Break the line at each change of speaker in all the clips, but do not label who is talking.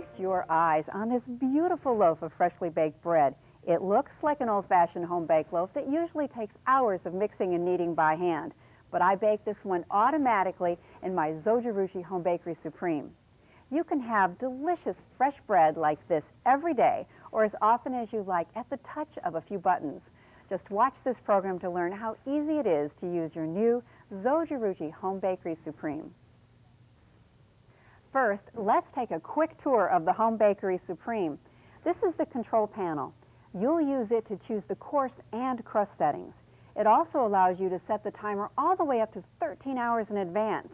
Feast your eyes on this beautiful loaf of freshly baked bread. It looks like an old-fashioned home-baked loaf that usually takes hours of mixing and kneading by hand. But I bake this one automatically in my Zojirushi Home Bakery Supreme. You can have delicious fresh bread like this every day or as often as you like at the touch of a few buttons. Just watch this program to learn how easy it is to use your new Zojirushi Home Bakery Supreme. First, let's take a quick tour of the Home Bakery Supreme. This is the control panel. You'll use it to choose the course and crust settings. It also allows you to set the timer all the way up to 13 hours in advance.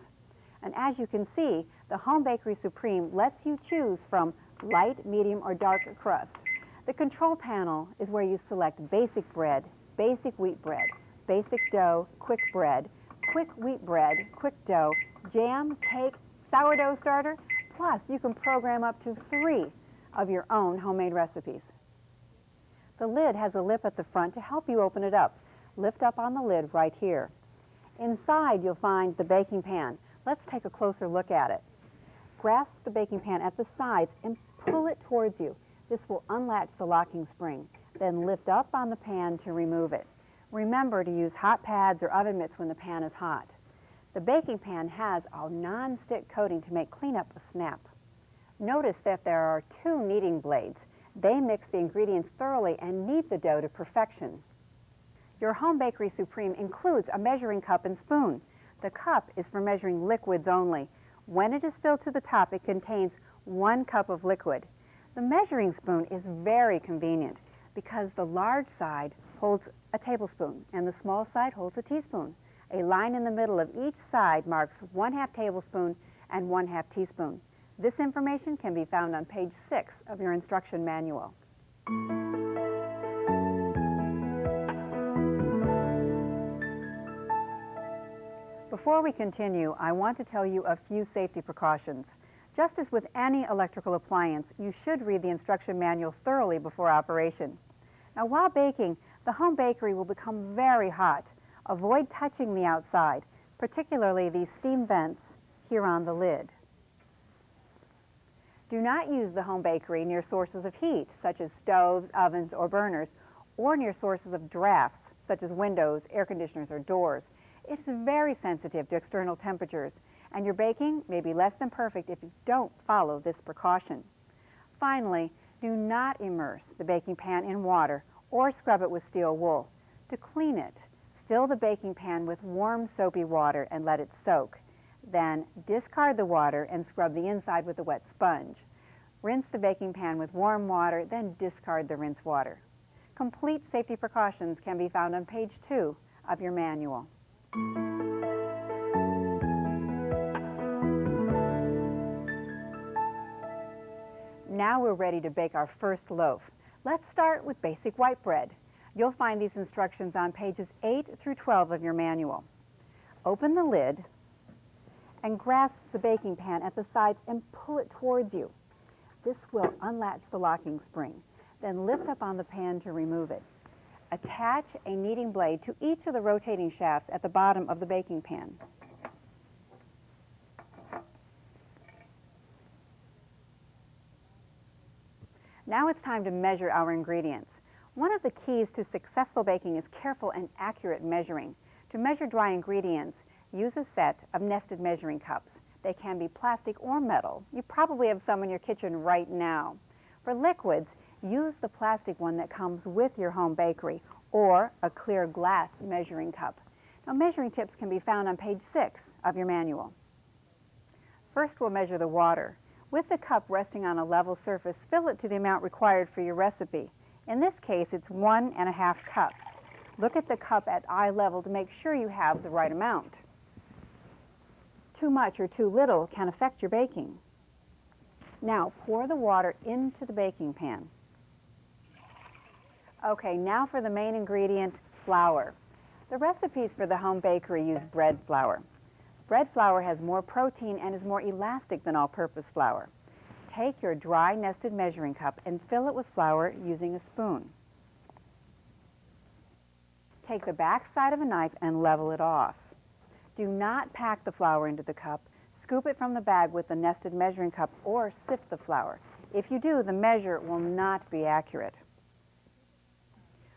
And as you can see, the Home Bakery Supreme lets you choose from light, medium, or dark crust. The control panel is where you select basic bread, basic wheat bread, basic dough, quick bread, quick wheat bread, quick dough, jam, cake, sourdough starter, plus you can program up to 3 of your own homemade recipes. The lid has a lip at the front to help you open it up. Lift up on the lid right here. Inside you'll find the baking pan. Let's take a closer look at it. Grasp the baking pan at the sides and pull it towards you. This will unlatch the locking spring. Then lift up on the pan to remove it. Remember to use hot pads or oven mitts when the pan is hot. The baking pan has a non-stick coating to make cleanup a snap. Notice that there are 2 kneading blades. They mix the ingredients thoroughly and knead the dough to perfection. Your Home Bakery Supreme includes a measuring cup and spoon. The cup is for measuring liquids only. When it is filled to the top, it contains 1 cup of liquid. The measuring spoon is very convenient because the large side holds a tablespoon and the small side holds a teaspoon. A line in the middle of each side marks 1/2 tablespoon and 1/2 teaspoon. This information can be found on page 6 of your instruction manual. Before we continue, I want to tell you a few safety precautions. Just as with any electrical appliance, you should read the instruction manual thoroughly before operation. Now, while baking, the home bakery will become very hot. Avoid touching the outside, particularly these steam vents here on the lid. Do not use the home bakery near sources of heat, such as stoves, ovens, or burners, or near sources of drafts, such as windows, air conditioners, or doors. It is very sensitive to external temperatures, and your baking may be less than perfect if you don't follow this precaution. Finally, do not immerse the baking pan in water or scrub it with steel wool. To clean it, fill the baking pan with warm soapy water and let it soak. Then discard the water and scrub the inside with a wet sponge. Rinse the baking pan with warm water, then discard the rinse water. Complete safety precautions can be found on page 2 of your manual. Now we're ready to bake our first loaf. Let's start with basic white bread. You'll find these instructions on pages 8 through 12 of your manual. Open the lid and grasp the baking pan at the sides and pull it towards you. This will unlatch the locking spring. Then lift up on the pan to remove it. Attach a kneading blade to each of the rotating shafts at the bottom of the baking pan. Now it's time to measure our ingredients. One of the keys to successful baking is careful and accurate measuring. To measure dry ingredients, use a set of nested measuring cups. They can be plastic or metal. You probably have some in your kitchen right now. For liquids, use the plastic one that comes with your home bakery or a clear glass measuring cup. Now, measuring tips can be found on page 6 of your manual. First, we'll measure the water. With the cup resting on a level surface, fill it to the amount required for your recipe. In this case, it's 1½ cups. Look at the cup at eye level to make sure you have the right amount. Too much or too little can affect your baking. Now, pour the water into the baking pan. Okay, now for the main ingredient, flour. The recipes for the home bakery use bread flour. Bread flour has more protein and is more elastic than all-purpose flour. Take your dry nested measuring cup and fill it with flour using a spoon. Take the back side of a knife and level it off. Do not pack the flour into the cup. Scoop it from the bag with the nested measuring cup or sift the flour. If you do, the measure will not be accurate.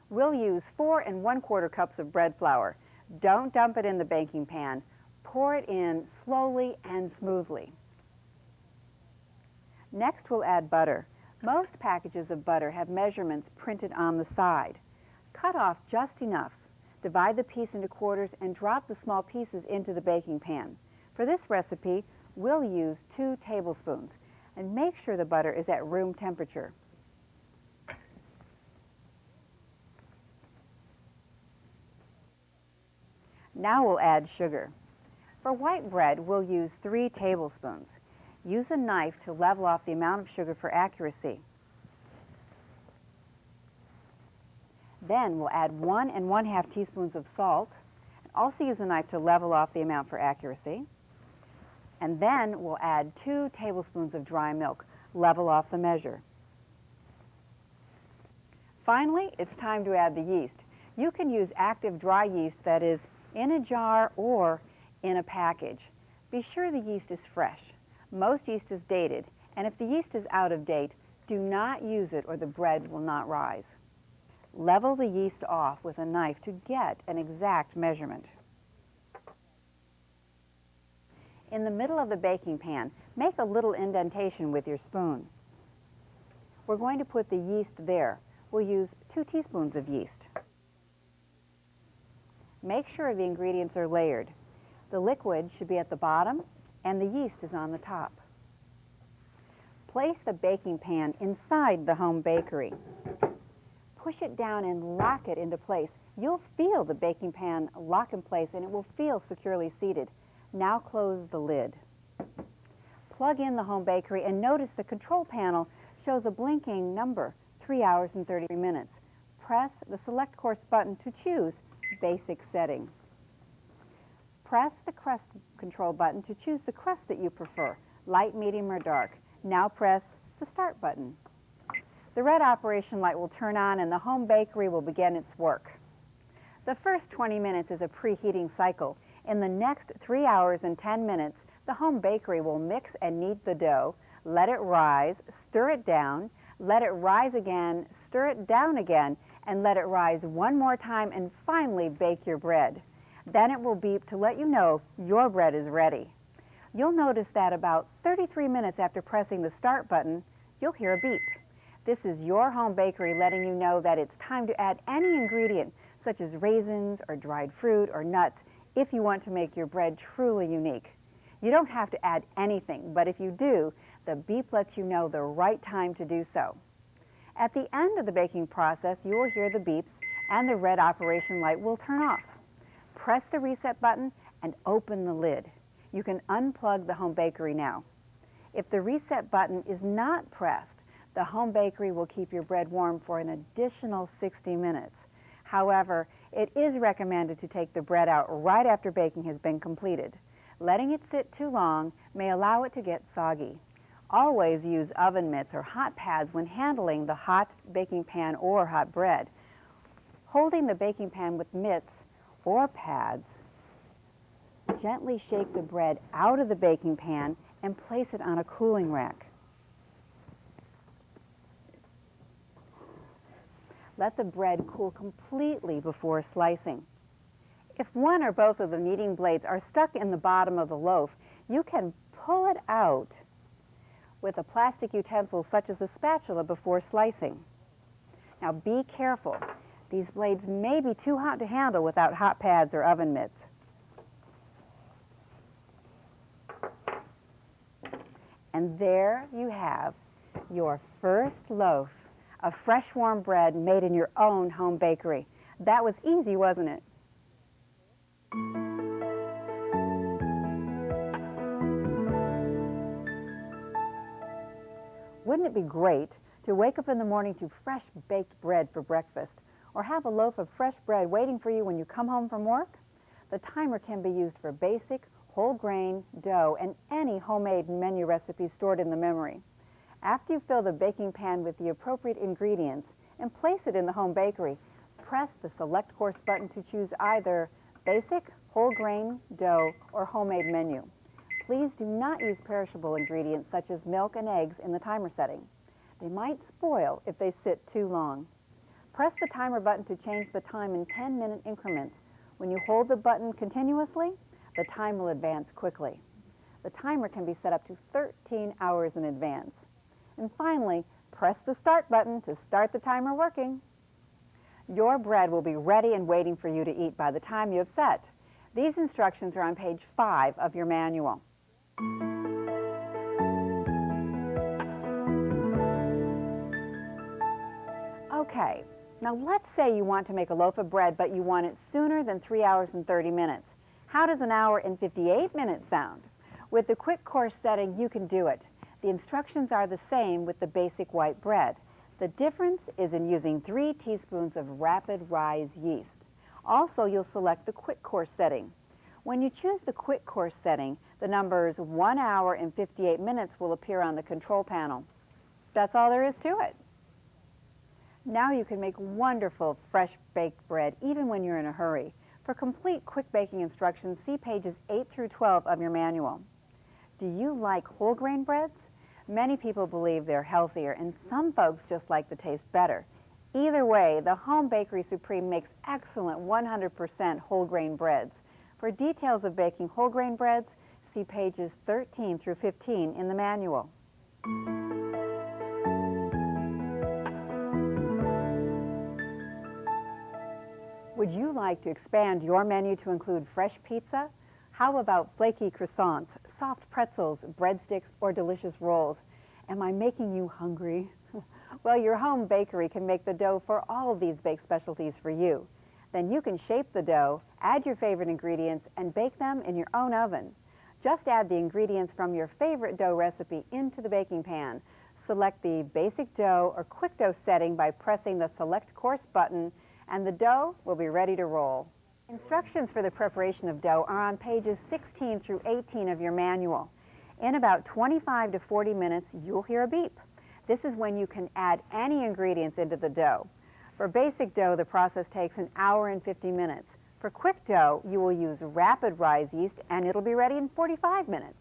We'll use 4 1/4 cups of bread flour. Don't dump it in the baking pan. Pour it in slowly and smoothly. Next, we'll add butter. Most packages of butter have measurements printed on the side. Cut off just enough. Divide the piece into quarters and drop the small pieces into the baking pan. For this recipe, we'll use 2 tablespoons. And make sure the butter is at room temperature. Now we'll add sugar. For white bread, we'll use 3 tablespoons. Use a knife to level off the amount of sugar for accuracy. Then we'll add 1 1/2 teaspoons of salt, and also use a knife to level off the amount for accuracy. And then we'll add 2 tablespoons of dry milk, level off the measure. Finally, it's time to add the yeast. You can use active dry yeast that is in a jar or in a package. Be sure the yeast is fresh. Most yeast is dated, and if the yeast is out of date, do not use it or the bread will not rise. Level the yeast off with a knife to get an exact measurement. In the middle of the baking pan, make a little indentation with your spoon. We're going to put the yeast there. We'll use 2 teaspoons of yeast. Make sure the ingredients are layered. The liquid should be at the bottom and the yeast is on the top. Place the baking pan inside the home bakery. Push it down and lock it into place. You'll feel the baking pan lock in place and it will feel securely seated. Now close the lid. Plug in the home bakery and notice the control panel shows a blinking number, 3 hours and 33 minutes. Press the Select Course button to choose Basic Setting. Press the crust control button to choose the crust that you prefer, light, medium, or dark. Now press the Start button. The red operation light will turn on and the home bakery will begin its work. The first 20 minutes is a preheating cycle. In the next 3 hours and 10 minutes, the home bakery will mix and knead the dough, let it rise, stir it down, let it rise again, stir it down again, and let it rise one more time, and finally bake your bread. Then it will beep to let you know your bread is ready. You'll notice that about 33 minutes after pressing the Start button, you'll hear a beep. This is your home bakery letting you know that it's time to add any ingredient, such as raisins or dried fruit or nuts, if you want to make your bread truly unique. You don't have to add anything, but if you do, the beep lets you know the right time to do so. At the end of the baking process, you will hear the beeps and the red operation light will turn off. Press the reset button and open the lid. You can unplug the home bakery now. If the reset button is not pressed, the home bakery will keep your bread warm for an additional 60 minutes. However, it is recommended to take the bread out right after baking has been completed. Letting it sit too long may allow it to get soggy. Always use oven mitts or hot pads when handling the hot baking pan or hot bread. Holding the baking pan with mitts or pads, gently shake the bread out of the baking pan and place it on a cooling rack. Let the bread cool completely before slicing. If one or both of the kneading blades are stuck in the bottom of the loaf, you can pull it out with a plastic utensil such as a spatula before slicing. Now be careful. These blades may be too hot to handle without hot pads or oven mitts. And there you have your first loaf of fresh warm bread made in your own home bakery. That was easy, wasn't it? Wouldn't it be great to wake up in the morning to fresh baked bread for breakfast, or have a loaf of fresh bread waiting for you when you come home from work? The timer can be used for basic, whole grain, dough, and any homemade menu recipe stored in the memory. After you fill the baking pan with the appropriate ingredients and place it in the home bakery, press the Select Course button to choose either basic, whole grain, dough, or homemade menu. Please do not use perishable ingredients such as milk and eggs in the timer setting. They might spoil if they sit too long. Press the timer button to change the time in 10-minute increments. When you hold the button continuously, the time will advance quickly. The timer can be set up to 13 hours in advance. And finally, press the start button to start the timer working. Your bread will be ready and waiting for you to eat by the time you have set. These instructions are on page 5 of your manual. Okay, now let's say you want to make a loaf of bread, but you want it sooner than 3 hours and 30 minutes. How does an hour and 58 minutes sound? With the quick course setting, you can do it. The instructions are the same with the basic white bread. The difference is in using 3 teaspoons of rapid rise yeast. Also, you'll select the quick course setting. When you choose the quick course setting, the numbers 1 hour and 58 minutes will appear on the control panel. That's all there is to it. Now you can make wonderful fresh baked bread even when you're in a hurry. For complete quick baking instructions, see pages 8 through 12 of your manual. Do you like whole grain breads? Many people believe they're healthier, and some folks just like the taste better. Either way, the Home Bakery Supreme makes excellent 100% whole grain breads. For details of baking whole grain breads, see pages 13 through 15 in the manual. Would you like to expand your menu to include fresh pizza? How about flaky croissants, soft pretzels, breadsticks, or delicious rolls? Am I making you hungry? Well, your home bakery can make the dough for all of these baked specialties for you. Then you can shape the dough, add your favorite ingredients, and bake them in your own oven. Just add the ingredients from your favorite dough recipe into the baking pan. Select the basic dough or quick dough setting by pressing the Select Course button, and the dough will be ready to roll. Instructions for the preparation of dough are on pages 16 through 18 of your manual. In about 25 to 40 minutes, you'll hear a beep. This is when you can add any ingredients into the dough. For basic dough, the process takes an hour and 50 minutes. For quick dough, you will use rapid rise yeast, and it'll be ready in 45 minutes.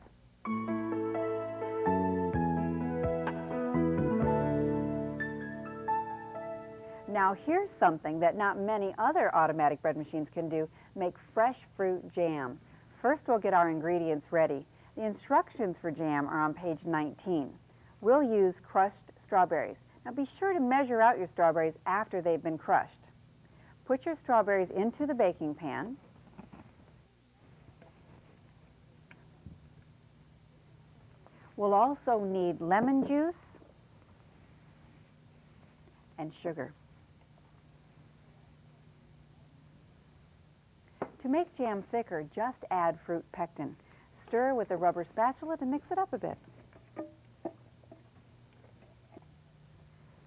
Now here's something that not many other automatic bread machines can do: make fresh fruit jam. First, we'll get our ingredients ready. The instructions for jam are on page 19. We'll use crushed strawberries. Now be sure to measure out your strawberries after they've been crushed. Put your strawberries into the baking pan. We'll also need lemon juice and sugar. To make jam thicker, just add fruit pectin. Stir with a rubber spatula to mix it up a bit.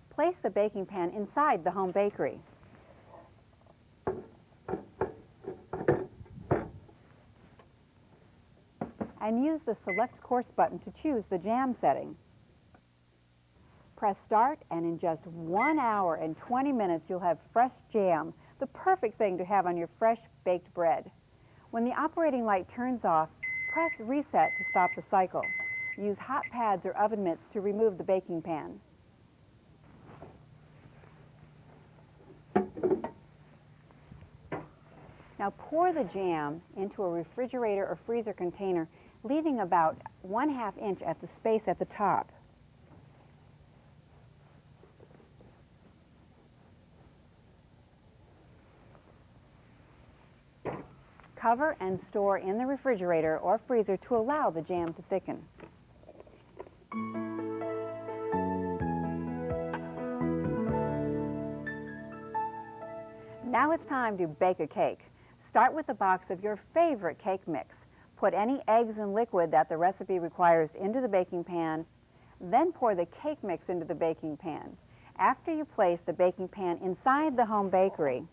Place the baking pan inside the home bakery. And use the Select Course button to choose the jam setting. Press Start, and in just 1 hour and 20 minutes, you'll have fresh jam, the perfect thing to have on your fresh baked bread. When the operating light turns off, press Reset to stop the cycle. Use hot pads or oven mitts to remove the baking pan. Now pour the jam into a refrigerator or freezer container, leaving about 1/2 inch at the space at the top. Cover and store in the refrigerator or freezer to allow the jam to thicken. Now it's time to bake a cake. Start with a box of your favorite cake mix. Put any eggs and liquid that the recipe requires into the baking pan, then pour the cake mix into the baking pan. After you place the baking pan inside the home bakery,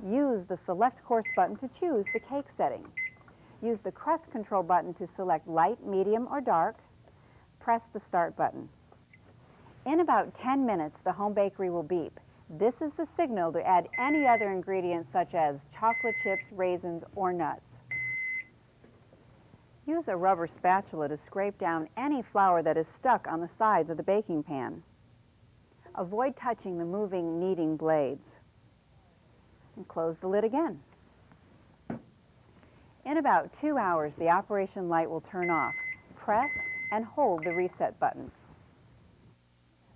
use the Select Course button to choose the cake setting. Use the crust control button to select light, medium, or dark. Press the Start button. In about 10 minutes, the home bakery will beep. This is the signal to add any other ingredients such as chocolate chips, raisins, or nuts. Use a rubber spatula to scrape down any flour that is stuck on the sides of the baking pan. Avoid touching the moving kneading blades. And close the lid again. In about 2 hours, the operation light will turn off. Press and hold the reset button.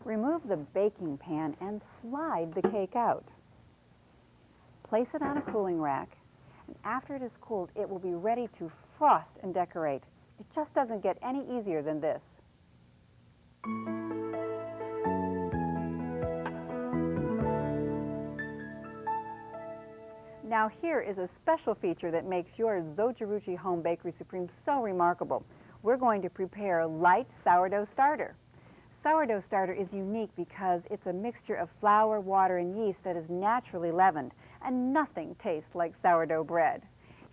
Remove the baking pan and slide the cake out. Place it on a cooling rack, and after it is cooled, it will be ready to frost and decorate. It just doesn't get any easier than this. Now here is a special feature that makes your Zojirushi Home Bakery Supreme so remarkable. We're going to prepare light sourdough starter. Sourdough starter is unique because it's a mixture of flour, water, and yeast that is naturally leavened, and nothing tastes like sourdough bread.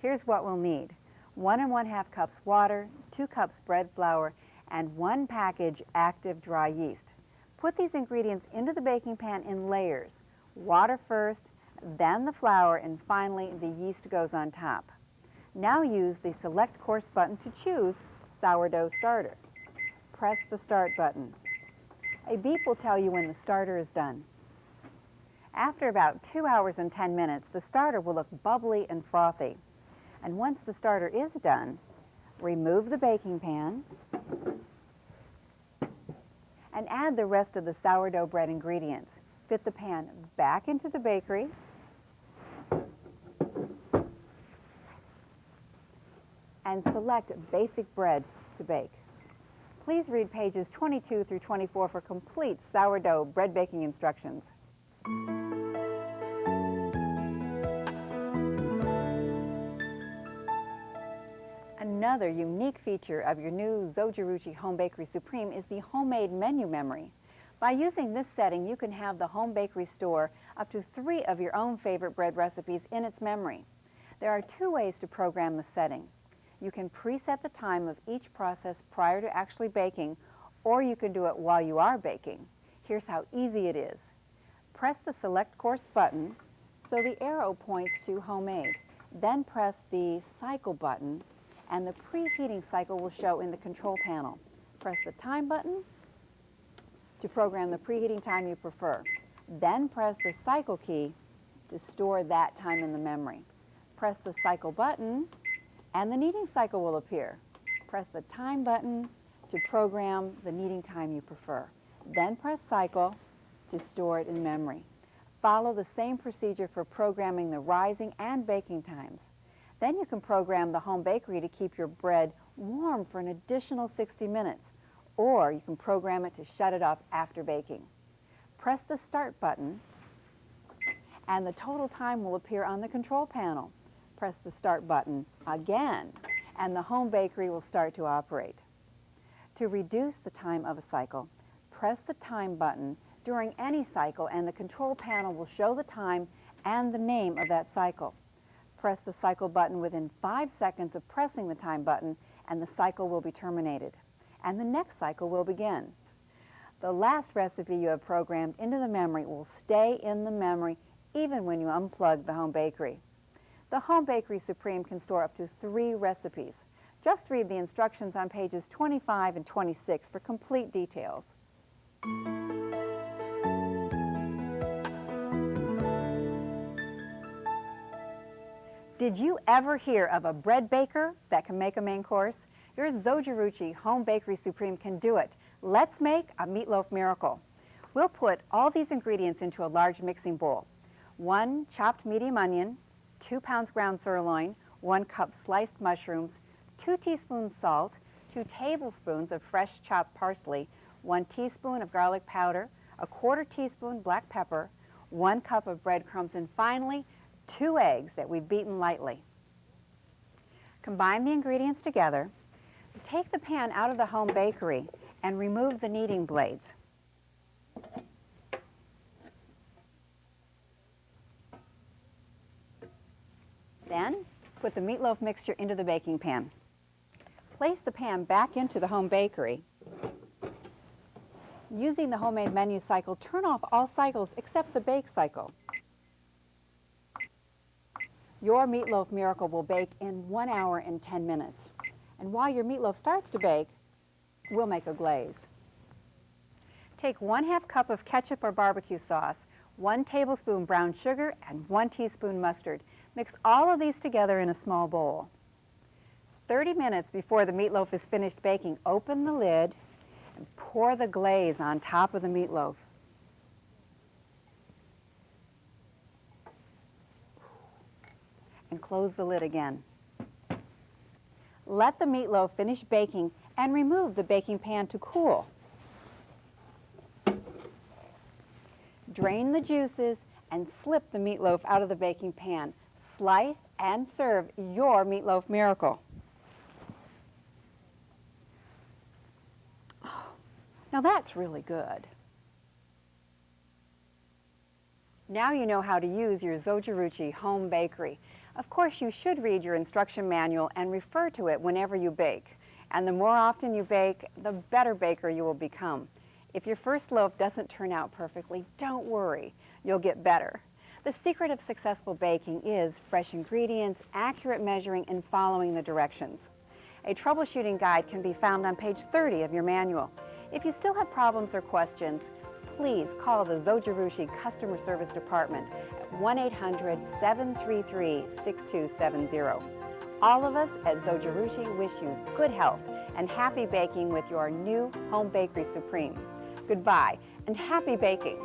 Here's what we'll need. 1 1/2 cups water, 2 cups bread flour, and 1 package active dry yeast. Put these ingredients into the baking pan in layers. Water first, then the flour, and finally the yeast goes on top. Now use the Select Course button to choose Sourdough Starter. Press the Start button. A beep will tell you when the starter is done. After about 2 hours and 10 minutes, the starter will look bubbly and frothy. And once the starter is done, remove the baking pan and add the rest of the sourdough bread ingredients. Fit the pan back into the bakery and select Basic Bread to bake. Please read pages 22 through 24 for complete sourdough bread baking instructions. Another unique feature of your new Zojirushi Home Bakery Supreme is the homemade menu memory. By using this setting, you can have the home bakery store up to 3 of your own favorite bread recipes in its memory. There are 2 ways to program the setting. You can preset the time of each process prior to actually baking, or you can do it while you are baking. Here's how easy it is. Press the Select Course button so the arrow points to homemade. Then press the Cycle button and the preheating cycle will show in the control panel. Press the Time button to program the preheating time you prefer. Then press the Cycle key to store that time in the memory. Press the Cycle button and the kneading cycle will appear. Press the Time button to program the kneading time you prefer. Then press Cycle to store it in memory. Follow the same procedure for programming the rising and baking times. Then you can program the home bakery to keep your bread warm for an additional 60 minutes, or you can program it to shut it off after baking. Press the Start button and the total time will appear on the control panel. Press the Start button again, and the home bakery will start to operate. To reduce the time of a cycle, press the Time button during any cycle, and the control panel will show the time and the name of that cycle. Press the Cycle button within 5 seconds of pressing the Time button, and the cycle will be terminated, and the next cycle will begin. The last recipe you have programmed into the memory will stay in the memory even when you unplug the home bakery. The Home Bakery Supreme can store up to 3 recipes. Just read the instructions on pages 25 and 26 for complete details. Did you ever hear of a bread baker that can make a main course? Your Zojirushi Home Bakery Supreme can do it. Let's make a meatloaf miracle. We'll put all these ingredients into a large mixing bowl. 1 chopped medium onion, 2 pounds ground sirloin, 1 cup sliced mushrooms, 2 teaspoons salt, 2 tablespoons of fresh chopped parsley, 1 teaspoon of garlic powder, 1/4 teaspoon black pepper, 1 cup of breadcrumbs, and finally 2 eggs that we've beaten lightly. Combine the ingredients together. Take the pan out of the home bakery and remove the kneading blades. Then, put the meatloaf mixture into the baking pan. Place the pan back into the home bakery. Using the homemade menu cycle, turn off all cycles except the bake cycle. Your meatloaf miracle will bake in 1 hour and 10 minutes. And while your meatloaf starts to bake, we'll make a glaze. Take 1/2 cup of ketchup or barbecue sauce, 1 tablespoon brown sugar, and 1 teaspoon mustard. Mix all of these together in a small bowl. 30 minutes before the meatloaf is finished baking, open the lid and pour the glaze on top of the meatloaf. And close the lid again. Let the meatloaf finish baking and remove the baking pan to cool. Drain the juices and slip the meatloaf out of the baking pan. Slice and serve your meatloaf miracle. Oh, now that's really good. Now you know how to use your zojirushi home bakery. Of course, you should read your instruction manual and refer to it whenever you bake. And the more often you bake, the better baker you will become. If your first loaf doesn't turn out perfectly, don't worry. You'll get better. The secret of successful baking is fresh ingredients, accurate measuring, and following the directions. A troubleshooting guide can be found on page 30 of your manual. If you still have problems or questions, please call the Zojirushi Customer Service Department at 1-800-733-6270. All of us at Zojirushi wish you good health and happy baking with your new Home Bakery Supreme. Goodbye and happy baking!